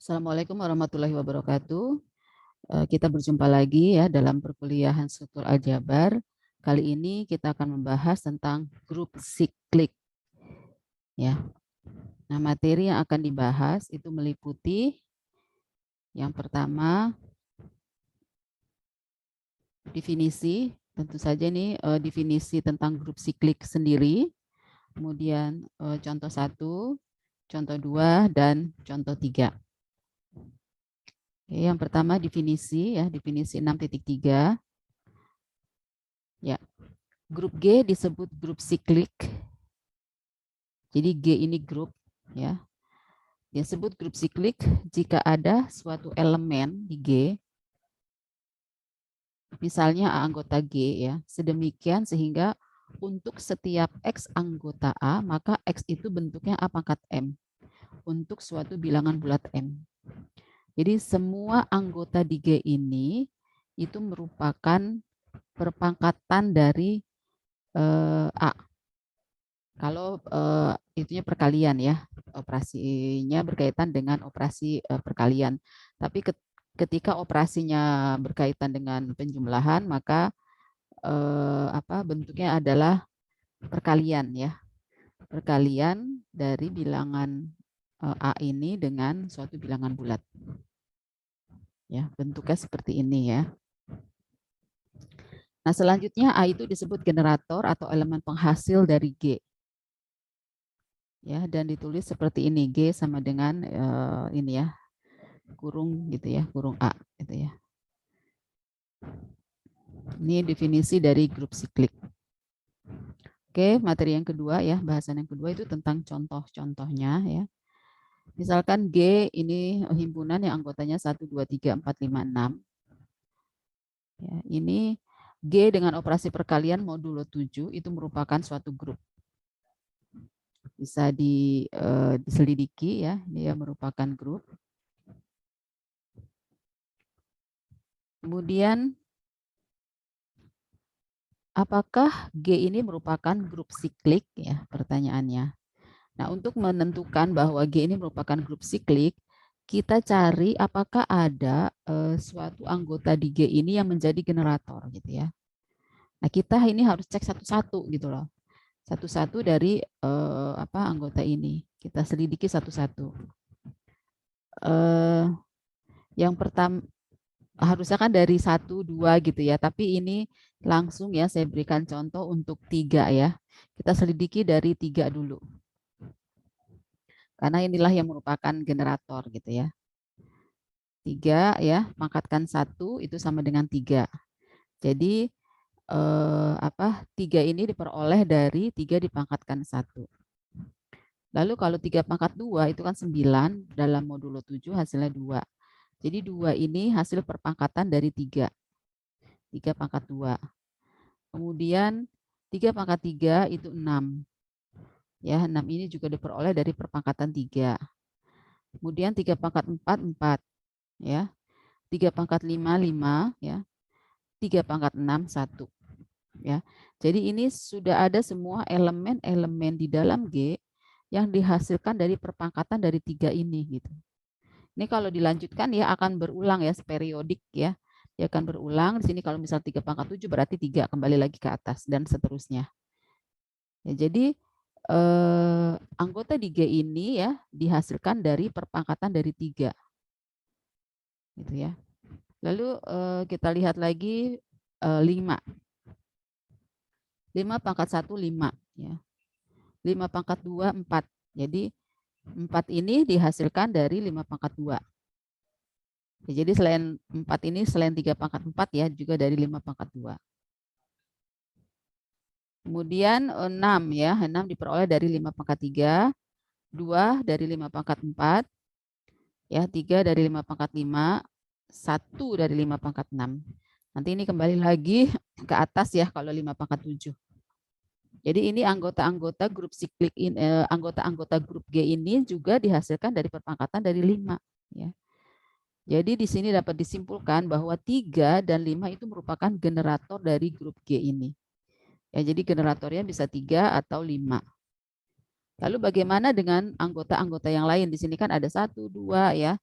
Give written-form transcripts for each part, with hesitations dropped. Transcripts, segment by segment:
Assalamualaikum warahmatullahi wabarakatuh. Kita berjumpa lagi ya dalam perkuliahan struktur aljabar. Kali ini kita akan membahas tentang grup siklik ya. Nah, materi yang akan dibahas itu meliputi yang pertama definisi, tentu saja ini definisi tentang grup siklik sendiri. Kemudian contoh 1, contoh 2 dan contoh 3. Oke, yang pertama definisi ya, definisi 6.3. Ya. Grup G disebut grup siklik. Jadi G ini grup ya. Disebut grup siklik jika ada suatu elemen di G, misalnya A anggota G ya, sedemikian sehingga untuk setiap X anggota A, maka X itu bentuknya A pangkat M untuk suatu bilangan bulat M. Jadi semua anggota di G ini itu merupakan perpangkatan dari A. Kalau itunya perkalian ya, operasinya berkaitan dengan operasi perkalian. Tapi ketika operasinya berkaitan dengan penjumlahan, maka bentuknya adalah perkalian ya, perkalian dari bilangan A ini dengan suatu bilangan bulat. Ya, bentuknya seperti ini ya. Nah, selanjutnya A itu disebut generator atau elemen penghasil dari G. Ya, dan ditulis seperti ini, G sama dengan ini ya, kurung gitu ya, kurung A gitu ya. Ini definisi dari grup siklik. Oke, materi yang kedua ya, bahasan yang kedua itu tentang contoh-contohnya ya. Misalkan G ini himpunan yang anggotanya 1, 2, 3, 4, 5, 6. Ya, ini G dengan operasi perkalian modulo 7 itu merupakan suatu grup. Bisa diselidiki ya, dia merupakan grup. Kemudian apakah G ini merupakan grup siklik ya, pertanyaannya. Nah, untuk menentukan bahwa G ini merupakan grup siklik, kita cari apakah ada suatu anggota di G ini yang menjadi generator gitu ya. Nah, kita ini harus cek satu-satu gitu loh. Satu-satu dari anggota ini. Kita selidiki satu-satu. Yang pertama harusnya kan dari 1, 2 gitu ya. Tapi ini langsung ya saya berikan contoh untuk 3 ya. Kita selidiki dari 3 dulu. Karena inilah yang merupakan generator gitu ya. 3 ya, pangkatkan 1 itu sama dengan 3. Jadi 3 ini diperoleh dari 3 dipangkatkan 1. Lalu kalau 3 pangkat 2 itu kan 9, dalam modulo 7 hasilnya 2. Jadi 2 ini hasil perpangkatan dari 3. 3 pangkat 2. Kemudian 3 pangkat 3 itu 6. Ya, 6 ini juga diperoleh dari perpangkatan 3. Kemudian 3 pangkat 4, 4. Ya. 3 pangkat 5, 5. Ya. 3 pangkat 6, 1. Ya. Jadi ini sudah ada semua elemen-elemen di dalam G yang dihasilkan dari perpangkatan dari 3 ini gitu. Ini kalau dilanjutkan ya akan berulang ya, periodik ya. Dia akan berulang. Di sini kalau misal 3 pangkat 7 berarti 3 kembali lagi ke atas dan seterusnya. Ya, jadi anggota di G ini ya dihasilkan dari perpangkatan dari 3. Gitu ya. Lalu kita lihat lagi 5. 5 pangkat 1 5 ya. 5 pangkat 2 4. Jadi 4 ini dihasilkan dari 5 pangkat 2. Ya, jadi selain 4 ini selain 3 pangkat 4 ya juga dari 5 pangkat 2. Kemudian 6 ya, 6 diperoleh dari 5 pangkat 3, 2 dari 5 pangkat 4, ya 3 dari 5 pangkat 5, 1 dari 5 pangkat 6. Nanti ini kembali lagi ke atas ya kalau 5 pangkat 7. Jadi ini anggota-anggota grup siklik anggota-anggota grup G ini juga dihasilkan dari perpangkatan dari 5 ya. Jadi di sini dapat disimpulkan bahwa 3 dan 5 itu merupakan generator dari grup G ini. Ya, jadi generatornya bisa 3 atau 5. Lalu bagaimana dengan anggota-anggota yang lain? Di sini kan ada 1, 2 ya.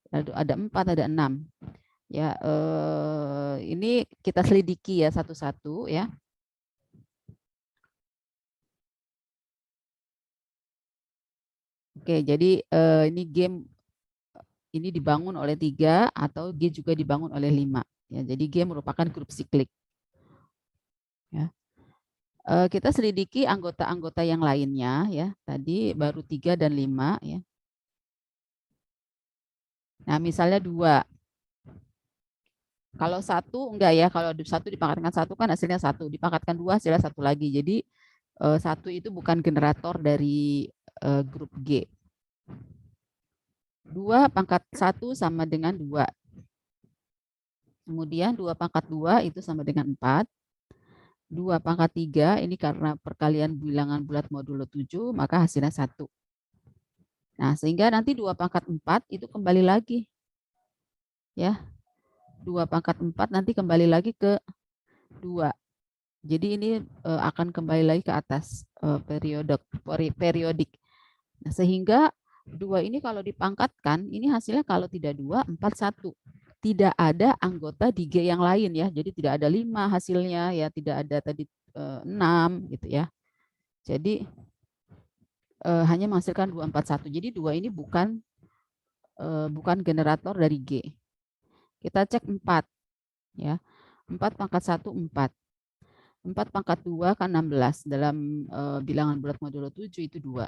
Lalu ada 4, ada 6. Ya, ini kita selidiki ya satu-satu ya. Oke, jadi ini game ini dibangun oleh 3 atau G juga dibangun oleh 5. Ya, jadi G merupakan grup siklik. Ya. Kita selidiki anggota-anggota yang lainnya ya. Tadi baru 3 dan 5 ya. Nah, misalnya 2. Kalau 1 enggak ya, kalau 1 dipangkatkan 1 kan hasilnya 1, dipangkatkan 2 hasilnya 1 lagi. Jadi 1 itu bukan generator dari grup G. 2 pangkat 1 sama dengan 2. Kemudian 2 pangkat 2 itu sama dengan 4. 2 pangkat 3 ini karena perkalian bilangan bulat modulo 7, maka hasilnya 1. Nah, sehingga nanti 2 pangkat 4 itu kembali lagi. Ya, 2 pangkat 4 nanti kembali lagi ke 2. Jadi ini akan kembali lagi ke atas periodik. Nah, sehingga 2 ini kalau dipangkatkan, ini hasilnya kalau tidak 2, 4, 1. Tidak ada anggota di G yang lain ya. Jadi tidak ada 5 hasilnya ya, tidak ada tadi 6 gitu ya. Jadi hanya menghasilkan 2, 4, 1. Jadi 2 ini bukan generator dari G. Kita cek 4 ya. 4 pangkat 1 4. 4 pangkat 2 kan 16. Dalam bilangan bulat modulo 7 itu 2.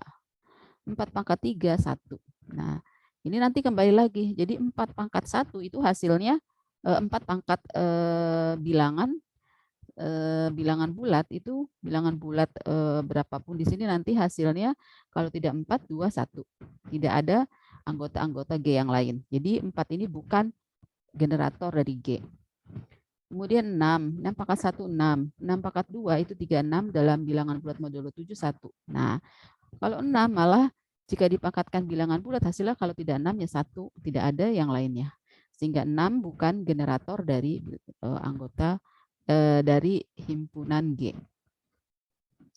4 pangkat 3 1. Nah, ini nanti kembali lagi. Jadi 4 pangkat 1 itu hasilnya 4 pangkat bilangan bulat itu bilangan bulat berapapun di sini nanti hasilnya kalau tidak 4 2 1. Tidak ada anggota-anggota G yang lain. Jadi 4 ini bukan generator dari G. Kemudian 6 pangkat 1 6. 6 pangkat 2 itu 36 dalam bilangan bulat modulo 7 1. Nah, kalau 6 malah jika dipangkatkan bilangan bulat hasilnya kalau tidak 6 ya 1, tidak ada yang lainnya. Sehingga 6 bukan generator dari anggota dari himpunan G.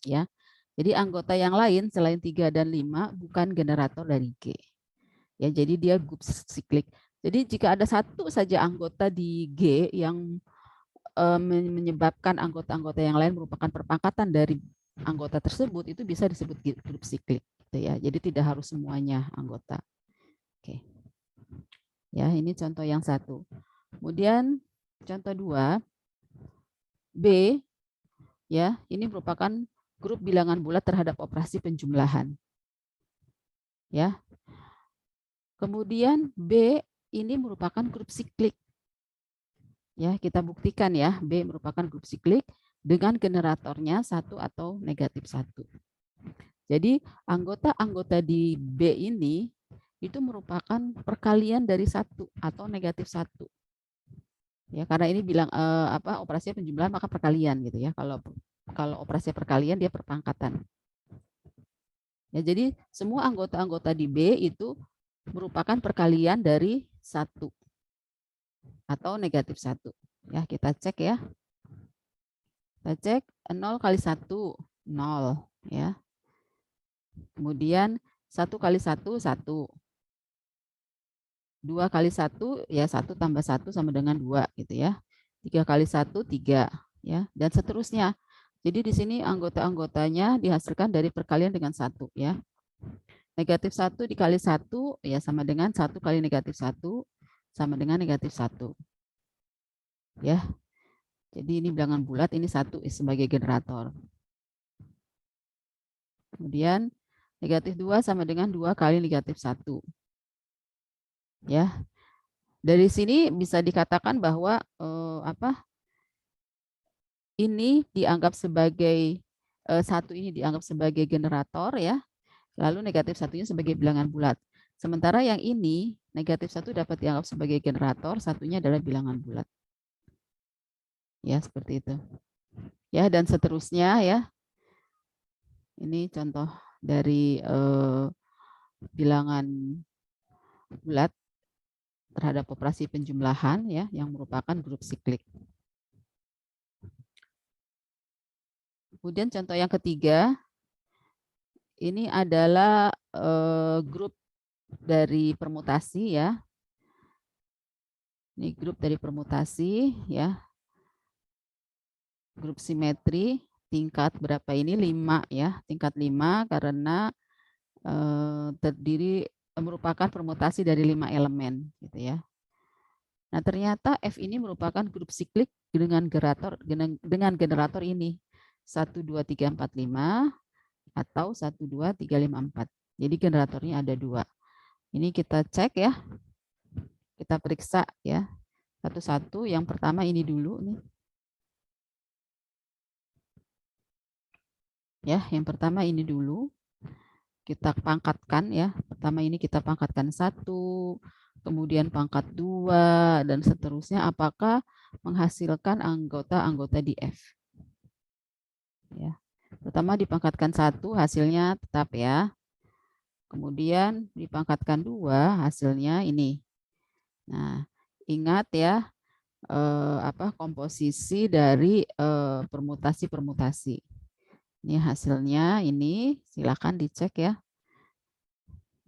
Ya. Jadi anggota yang lain selain 3 dan 5 bukan generator dari G. Ya, jadi dia grup siklik. Jadi jika ada satu saja anggota di G yang menyebabkan anggota-anggota yang lain merupakan perpangkatan dari anggota tersebut, itu bisa disebut grup siklik gitu ya. Jadi tidak harus semuanya anggota. Oke. Ya, ini contoh yang 1. Kemudian contoh 2 B ya, ini merupakan grup bilangan bulat terhadap operasi penjumlahan. Ya. Kemudian B ini merupakan grup siklik. Ya, kita buktikan ya, B merupakan grup siklik dengan generatornya 1 atau negatif 1. Jadi anggota-anggota di B ini itu merupakan perkalian dari 1 atau negatif 1. Ya, karena ini bilang operasi penjumlahan maka perkalian gitu ya. Kalau operasi perkalian dia perpangkatan. Ya, jadi semua anggota-anggota di B itu merupakan perkalian dari 1 atau negatif 1. Ya, kita cek ya. Kita cek 0 kali 1, 0 ya. Kemudian 1 kali 1, 1. 2 kali 1 ya 1 tambah 1 sama dengan 2 gitu ya. 3 kali 1 3 ya, dan seterusnya. Jadi di sini anggota-anggotanya dihasilkan dari perkalian dengan 1 ya. Negatif 1 dikali 1 ya sama dengan 1 kali negatif 1 sama dengan negatif 1. Ya. Jadi ini bilangan bulat, ini 1 sebagai generator. Kemudian negatif 2 sama dengan 2 kali negatif 1. Ya. Dari sini bisa dikatakan bahwa ini dianggap sebagai 1 ini dianggap sebagai generator ya. Lalu negatif 1-nya sebagai bilangan bulat. Sementara yang ini negatif 1 dapat dianggap sebagai generator, 1-nya adalah bilangan bulat. Ya, seperti itu. Ya, dan seterusnya ya. Ini contoh dari bilangan bulat terhadap operasi penjumlahan ya yang merupakan grup siklik. Kemudian contoh yang ketiga, ini adalah grup dari permutasi ya. Ini grup dari permutasi ya. Grup simetri tingkat berapa ini? 5 ya. Tingkat 5 karena terdiri merupakan permutasi dari 5 elemen gitu ya. Nah, ternyata F ini merupakan grup siklik dengan generator ini 1 2 3 4 5 atau 1 2 3 5 4. Jadi generatornya ada 2. Ini kita cek ya. Kita periksa ya. Satu-satu. Yang pertama ini dulu nih. Ya, yang pertama ini dulu. Kita pangkatkan ya. Pertama ini kita pangkatkan 1, kemudian pangkat 2 dan seterusnya, apakah menghasilkan anggota-anggota di F. Ya. Pertama dipangkatkan 1, hasilnya tetap ya. Kemudian dipangkatkan 2, hasilnya ini. Nah, ingat ya komposisi dari permutasi-permutasi. Ini hasilnya ini, silakan dicek ya.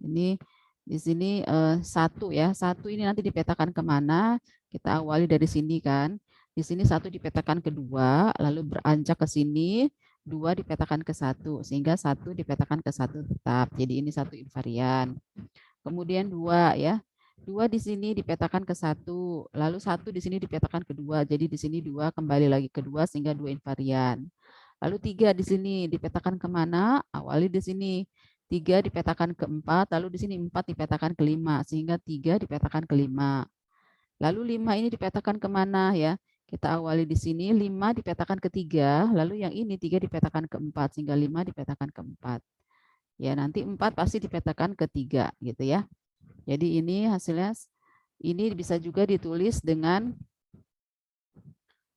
Ini di sini 1 ya. 1 ini nanti dipetakan kemana? Kita awali dari sini kan. Di sini 1 dipetakan ke 2, lalu beranjak ke sini, 2 dipetakan ke 1, sehingga 1 dipetakan ke 1 tetap. Jadi ini 1 invarian. Kemudian 2 ya. 2 di sini dipetakan ke 1, lalu 1 di sini dipetakan ke 2. Jadi di sini 2 kembali lagi ke 2 sehingga 2 invarian. Lalu 3 di sini dipetakan kemana? Awali di sini. 3 dipetakan ke 4, lalu di sini 4 dipetakan ke 5, sehingga 3 dipetakan ke 5. Lalu 5 ini dipetakan kemana ya? Kita awali di sini, 5 dipetakan ke 3, lalu yang ini 3 dipetakan ke 4, sehingga 5 dipetakan ke 4. Ya, nanti 4 pasti dipetakan ke 3 gitu ya. Jadi ini hasilnya, ini bisa juga ditulis dengan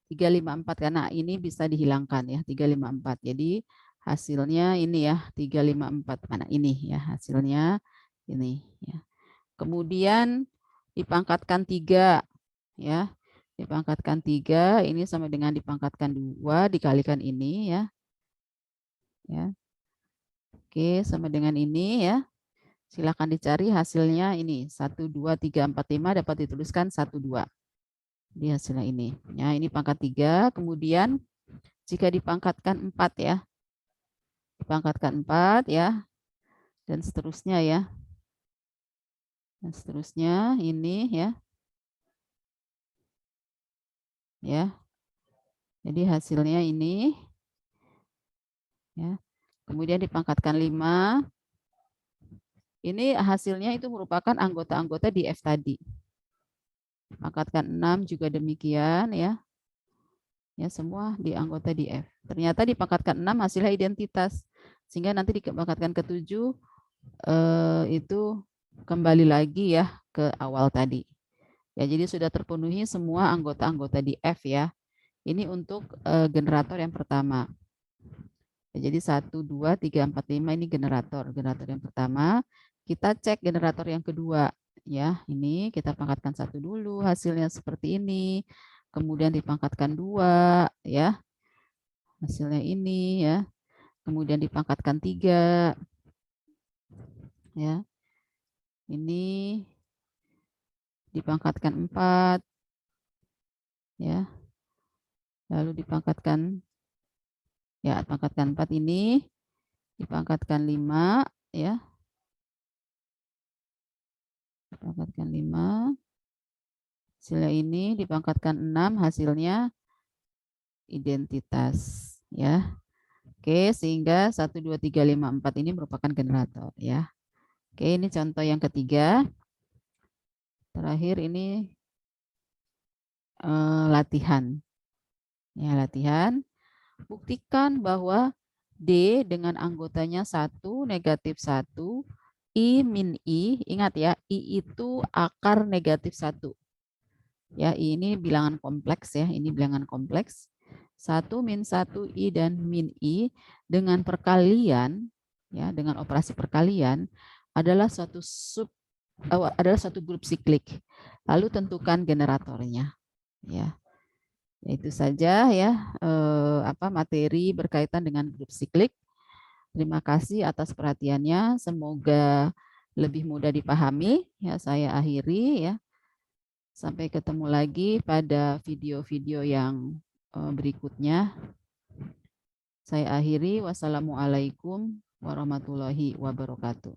354 karena ini bisa dihilangkan ya, 354. Jadi hasilnya ini ya, 354 mana ini ya, hasilnya ini ya. Kemudian dipangkatkan 3 ya. Dipangkatkan 3 ini sama dengan dipangkatkan 2 dikalikan ini ya. Ya. Oke, sama dengan ini ya. Silakan dicari hasilnya ini 1 2 3 4 5 dapat dituliskan 1 2. Di hasilnya ini. Ya, ini pangkat 3, kemudian jika dipangkatkan 4 ya. Dipangkatkan 4 ya. Dan seterusnya ya. Dan seterusnya ini ya. Ya. Jadi hasilnya ini ya. Kemudian dipangkatkan 5. Ini hasilnya itu merupakan anggota-anggota di F tadi. Pangkatkan 6 juga demikian ya. Ya, semua di anggota di F. Ternyata dipangkatkan 6 hasilnya identitas. Sehingga nanti dipangkatkan ke 7 itu kembali lagi ya ke awal tadi. Ya, jadi sudah terpenuhi semua anggota-anggota di F ya. Ini untuk generator yang pertama. Ya, jadi 1, 2, 3, 4, 5 ini generator yang pertama. Kita cek generator yang kedua. Ya, ini kita pangkatkan 1 dulu, hasilnya seperti ini. Kemudian dipangkatkan 2 ya. Hasilnya ini ya. Kemudian dipangkatkan 3 ya. Ini dipangkatkan 4 ya. Lalu dipangkatkan ya, pangkatkan 4 ini dipangkatkan 5 ya. Dipangkatkan 5. Hasilnya ini dipangkatkan 6, hasilnya identitas ya. Oke, sehingga 1 2 3 5 4 ini merupakan generator ya. Oke, ini contoh yang ketiga. Terakhir ini latihan. Ya, latihan. Buktikan bahwa D dengan anggotanya 1, negatif 1, I min I, ingat ya, I itu akar negatif 1. Ya, I ini bilangan kompleks ya, ini bilangan kompleks. 1 min 1 I dan min I dengan perkalian, ya, dengan operasi perkalian adalah suatu grup siklik. Lalu tentukan generatornya. Ya. Itu saja ya materi berkaitan dengan grup siklik. Terima kasih atas perhatiannya. Semoga lebih mudah dipahami. Ya, saya akhiri ya. Sampai ketemu lagi pada video-video yang berikutnya. Saya akhiri. Wassalamualaikum warahmatullahi wabarakatuh.